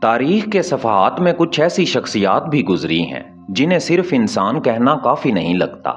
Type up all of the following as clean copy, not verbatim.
तारीख के सफ़हात में कुछ ऐसी शख्सियात भी गुजरी हैं जिन्हें सिर्फ इंसान कहना काफ़ी नहीं लगता।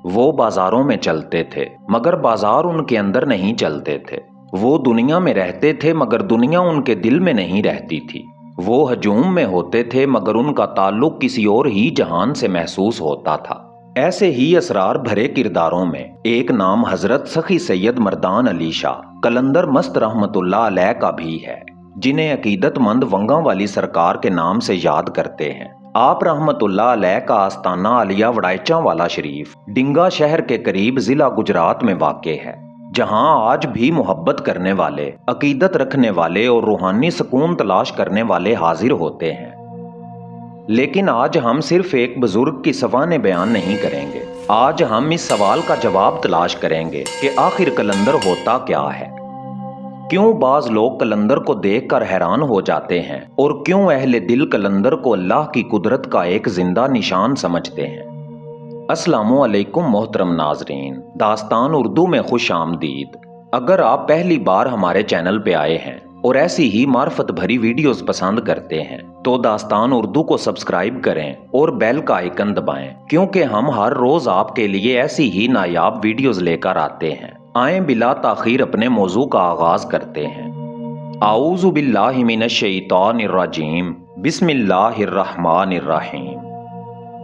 वो बाज़ारों में चलते थे मगर बाज़ार उनके अंदर नहीं चलते थे। वो दुनिया में रहते थे मगर दुनिया उनके दिल में नहीं रहती थी। वो हजूम में होते थे मगर उनका ताल्लुक किसी और ही जहान से महसूस होता था। ऐसे ही असरार भरे किरदारों में एक नाम हजरत सखी सैयद मर्दान अली शाह कलंदर मस्त रहमतुल्लाह अलैह का भी है, जिन्हें अकीदतमंद वंगा वाली सरकार के नाम से याद करते हैं। आप रहमतुल्लाह अलैह का आस्ताना आलिया वड़ाइचा वाला शरीफ डिंगा शहर के करीब जिला गुजरात में वाक़ है, जहां आज भी मोहब्बत करने वाले, अकीदत रखने वाले और रूहानी सुकून तलाश करने वाले हाजिर होते हैं। लेकिन आज हम सिर्फ एक बुजुर्ग की सवाने बयान नहीं करेंगे। आज हम इस सवाल का जवाब तलाश करेंगे कि आखिर कलंदर होता क्या है, क्यों बाज लोग कलंदर को देखकर हैरान हो जाते हैं और क्यों अहले दिल कलंदर को अल्लाह की कुदरत का एक जिंदा निशान समझते हैं। अस्सलामु अलैकुम मोहतरम नाजरीन, दास्तान उर्दू में खुश आमदीद। अगर आप पहली बार हमारे चैनल पे आए हैं और ऐसी ही मार्फत भरी वीडियोस पसंद करते हैं तो दास्तान उर्दू को सब्सक्राइब करें और बेल का आइकन दबाएं, क्योंकि हम हर रोज आपके लिए ऐसी ही नायाब वीडियोस लेकर आते हैं। आए बिला ताखीर अपने मौजू का आगाज करते हैं। आऊज़ु बिल्लाहि मिनश शैतानिर रजीम, बिस्मिल्लाहिर्रहमानिर रहीम।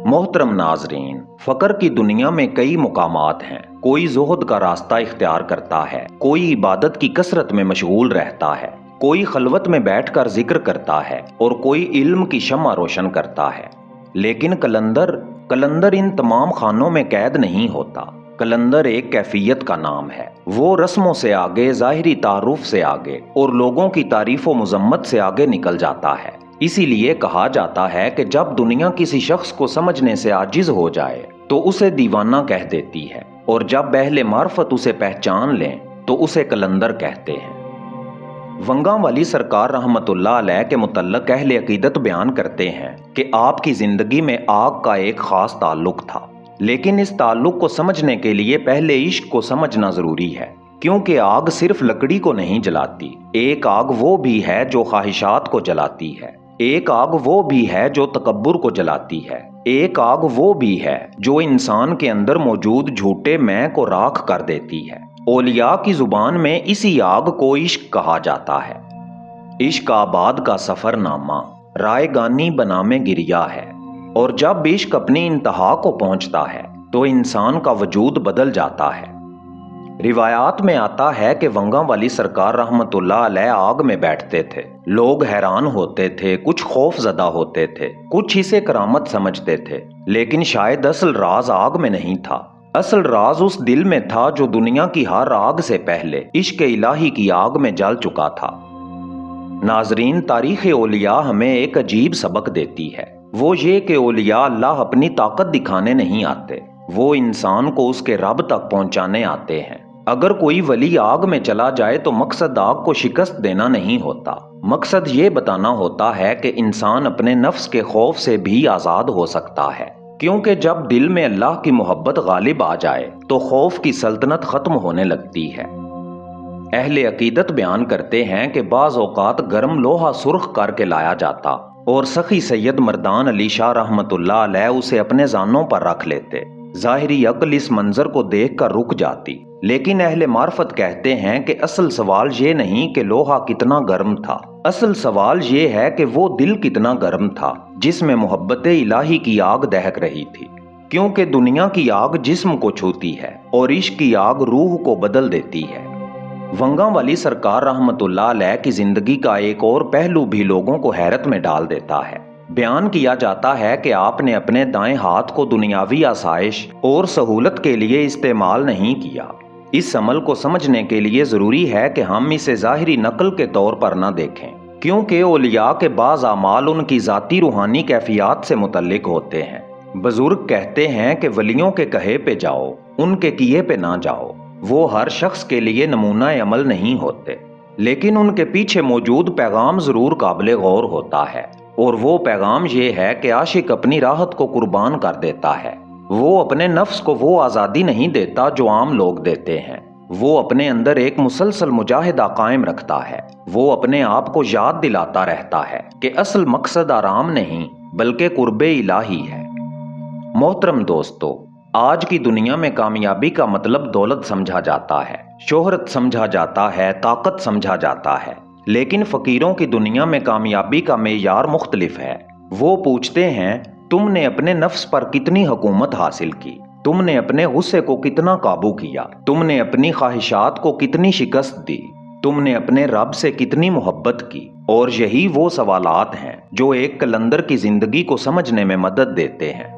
मोहतरम नाजरीन, फकर की दुनिया में कई मुकामात हैं। कोई ज़ुहद का रास्ता इख्तियार करता है, कोई इबादत की कसरत में मशगूल रहता है, कोई खलवत में बैठकर जिक्र करता है और कोई इल्म की शम्मा रोशन करता है। लेकिन कलंदर इन तमाम खानों में कैद नहीं होता। कलंदर एक कैफियत का नाम है। वो रस्मों से आगे, ज़ाहिरी तारुफ से आगे और लोगों की तारीफ व मुजम्मत से आगे निकल जाता है। इसीलिए कहा जाता है कि जब दुनिया किसी शख्स को समझने से आजिज हो जाए तो उसे दीवाना कह देती है, और जब अहले मार्फत उसे पहचान लें तो उसे कलंदर कहते हैं। वंगा वाली सरकार रहमतुल्लाह अलैह के मुतल्लक अहले अकीदत बयान करते हैं कि आपकी जिंदगी में आग का एक खास ताल्लुक था, लेकिन इस ताल्लुक को समझने के लिए पहले इश्क को समझना जरूरी है, क्योंकि आग सिर्फ लकड़ी को नहीं जलाती। एक आग वो भी है जो ख्वाहिशात को जलाती है, एक आग वो भी है जो तकब्बुर को जलाती है, एक आग वो भी है जो इंसान के अंदर मौजूद झूठे मैं को राख कर देती है। औलिया की जुबान में इसी आग को इश्क कहा जाता है। इश्क आबाद का सफरनामा रायगानी बनामे गिरिया है, और जब इश्क अपनी इंतहा को पहुंचता है तो इंसान का वजूद बदल जाता है। रिवायात में आता है कि वंगा वाली सरकार रहमतुल्लाह अलैह आग में बैठते थे। लोग हैरान होते थे, कुछ खौफजदा होते थे, कुछ इसे करामत समझते थे, लेकिन शायद असल राज आग में नहीं था। असल राज उस दिल में था जो दुनिया की हर आग से पहले इश्क इलाही की आग में जल चुका था। नाजरीन, तारीख औलिया हमें एक अजीब सबक देती है। वो ये कि औलिया अल्लाह अपनी ताकत दिखाने नहीं आते, वो इंसान को उसके रब तक पहुंचाने आते हैं। अगर कोई वली आग में चला जाए तो मकसद आग को शिकस्त देना नहीं होता, मकसद ये बताना होता है कि इंसान अपने नफ्स के खौफ से भी आज़ाद हो सकता है, क्योंकि जब दिल में अल्लाह की मोहब्बत गालिब आ जाए तो खौफ की सल्तनत खत्म होने लगती है। अहले अकीदत बयान करते हैं कि बाज़ औकात गर्म लोहा सुर्ख करके लाया जाता और सखी सैयद मर्दान अली शाह रहमतुल्लाह अलैह उसे अपने जानों पर रख लेते। ज़ाहिरी अक्ल इस मंजर को देखकर रुक जाती, लेकिन अहले मार्फत कहते हैं कि असल सवाल ये नहीं कि लोहा कितना गर्म था, असल सवाल ये है कि वो दिल कितना गर्म था जिसमें मोहब्बत इलाही की आग दहक रही थी। क्योंकि दुनिया की आग जिस्म को छूती है और इश्क की आग रूह को बदल देती है। वंगा वाली सरकार रहमतुल्लाह अलैह की जिंदगी का एक और पहलू भी लोगों को हैरत में डाल देता है। बयान किया जाता है कि आपने अपने दाएं हाथ को दुनियावी आसाइश और सहूलत के लिए इस्तेमाल नहीं किया। इस अमल को समझने के लिए जरूरी है कि हम इसे ज़ाहिरी नकल के तौर पर न देखें, क्योंकि औलिया के बाज़ आमाल उनकी ज़ाती रूहानी कैफियत से मुतल्लिक होते हैं। बुजुर्ग कहते हैं कि वलियों के कहे पे जाओ, उनके किए पे ना जाओ। वो हर शख्स के लिए नमूना अमल नहीं होते, लेकिन उनके पीछे मौजूद पैगाम जरूर काबिल गौर होता है, और वो पैगाम ये है कि आशिक अपनी राहत को कुर्बान कर देता है। वो अपने नफ्स को वो आज़ादी नहीं देता जो आम लोग देते हैं। وہ اپنے اندر ایک مسلسل مجاہدہ قائم رکھتا ہے، وہ اپنے آپ کو یاد دلاتا رہتا ہے کہ اصل مقصد آرام نہیں بلکہ قرب الہی ہے۔ محترم دوستو، آج کی دنیا میں کامیابی کا مطلب دولت سمجھا جاتا ہے، شہرت سمجھا جاتا ہے، طاقت سمجھا جاتا ہے، لیکن فقیروں کی دنیا میں کامیابی کا معیار مختلف ہے۔ وہ پوچھتے ہیں، تم نے اپنے نفس پر کتنی حکومت حاصل کی؟ تم نے اپنے غصے کو کتنا قابو کیا؟ تم نے اپنی خواہشات کو کتنی شکست دی؟ تم نے اپنے رب سے کتنی محبت کی؟ اور یہی وہ سوالات ہیں جو ایک قلندر کی زندگی کو سمجھنے میں مدد دیتے ہیں۔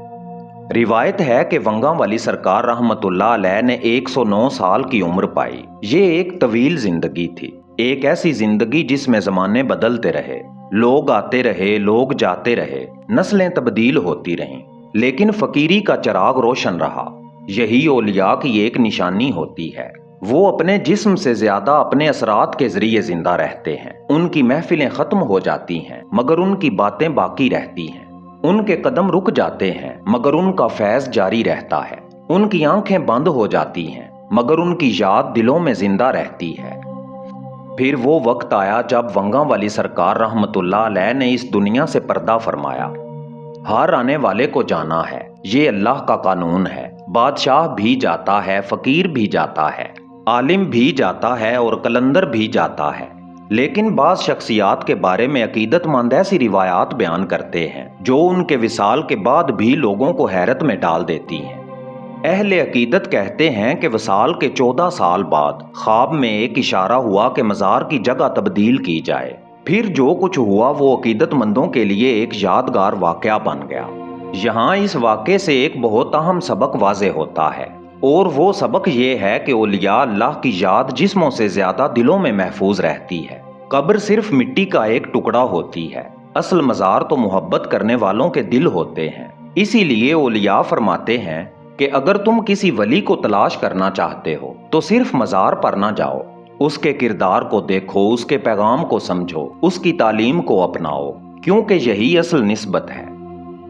روایت ہے کہ ونگاں والی سرکار رحمت اللہ علیہ نے 109 سال کی عمر پائی۔ یہ ایک طویل زندگی تھی، ایک ایسی زندگی جس میں زمانے بدلتے رہے، لوگ آتے رہے، لوگ جاتے رہے، نسلیں تبدیل ہوتی رہیں، لیکن فقیری کا چراغ روشن رہا۔ یہی اولیاء کی ایک نشانی ہوتی ہے، وہ اپنے جسم سے زیادہ اپنے اثرات کے ذریعے زندہ رہتے ہیں۔ ان کی محفلیں ختم ہو جاتی ہیں مگر ان کی باتیں باقی رہتی ہیں، ان کے قدم رک جاتے ہیں مگر ان کا فیض جاری رہتا ہے، ان کی آنکھیں بند ہو جاتی ہیں مگر ان کی یاد دلوں میں زندہ رہتی ہے۔ پھر وہ وقت آیا جب ونگاں والی سرکار رحمت اللہ علیہ نے اس دنیا سے پردہ فرمایا۔ ہر آنے والے کو جانا ہے، یہ اللہ کا قانون ہے۔ بادشاہ بھی جاتا ہے، فقیر بھی جاتا ہے، عالم بھی جاتا ہے اور قلندر بھی جاتا ہے، لیکن بعض شخصیات کے بارے میں عقیدت مند ایسی روایات بیان کرتے ہیں جو ان کے وصال کے بعد بھی لوگوں کو حیرت میں ڈال دیتی ہیں۔ اہل عقیدت کہتے ہیں کہ وصال کے 14 سال بعد خواب میں ایک اشارہ ہوا کہ مزار کی جگہ تبدیل کی جائے۔ پھر جو کچھ ہوا وہ عقیدت مندوں کے لیے ایک یادگار واقعہ بن گیا۔ یہاں اس واقعے سے ایک بہت اہم سبق واضح ہوتا ہے، اور وہ سبق یہ ہے کہ اولیاء اللہ کی یاد جسموں سے زیادہ دلوں میں محفوظ رہتی ہے۔ قبر صرف مٹی کا ایک ٹکڑا ہوتی ہے، اصل مزار تو محبت کرنے والوں کے دل ہوتے ہیں۔ اسی لیے اولیاء فرماتے ہیں کہ اگر تم کسی ولی کو تلاش کرنا چاہتے ہو تو صرف مزار پر نہ جاؤ، اس کے کردار کو دیکھو، اس کے پیغام کو سمجھو، اس کی تعلیم کو اپناؤ، کیونکہ یہی اصل نسبت ہے۔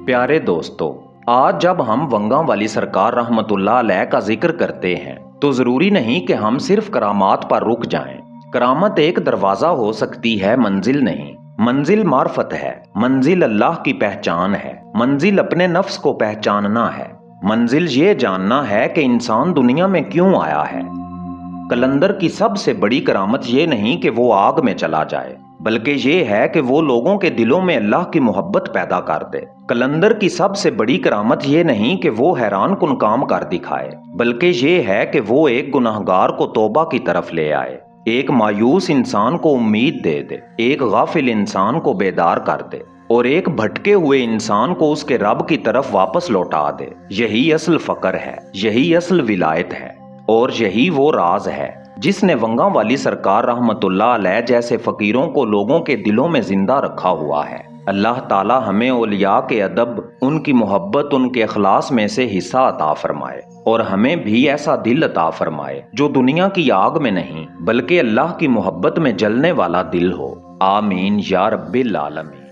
پیارے دوستو، آج جب ہم ونگاں والی سرکار رحمت اللہ علیہ کا ذکر کرتے ہیں تو ضروری نہیں کہ ہم صرف کرامات پر رک جائیں۔ کرامت ایک دروازہ ہو سکتی ہے، منزل نہیں۔ منزل معرفت ہے، منزل اللہ کی پہچان ہے، منزل اپنے نفس کو پہچاننا ہے، منزل یہ جاننا ہے کہ انسان دنیا میں کیوں آیا ہے۔ قلندر کی سب سے بڑی کرامت یہ نہیں کہ وہ آگ میں چلا جائے، بلکہ یہ ہے کہ وہ لوگوں کے دلوں میں اللہ کی محبت پیدا کر دے۔ قلندر کی سب سے بڑی کرامت یہ نہیں کہ وہ حیران کن کام کر دکھائے، بلکہ یہ ہے کہ وہ ایک گناہگار کو توبہ کی طرف لے آئے، ایک مایوس انسان کو امید دے دے، ایک غافل انسان کو بیدار کر دے، اور ایک بھٹکے ہوئے انسان کو اس کے رب کی طرف واپس لوٹا دے۔ یہی اصل فقر ہے، یہی اصل ولایت ہے، اور یہی وہ راز ہے جس نے ونگاں والی سرکار رحمت اللہ علیہ جیسے فقیروں کو لوگوں کے دلوں میں زندہ رکھا ہوا ہے۔ اللہ تعالی ہمیں اولیاء کے ادب، ان کی محبت، ان کے اخلاص میں سے حصہ عطا فرمائے، اور ہمیں بھی ایسا دل عطا فرمائے جو دنیا کی آگ میں نہیں بلکہ اللہ کی محبت میں جلنے والا دل ہو۔ آمین یا رب العالمین۔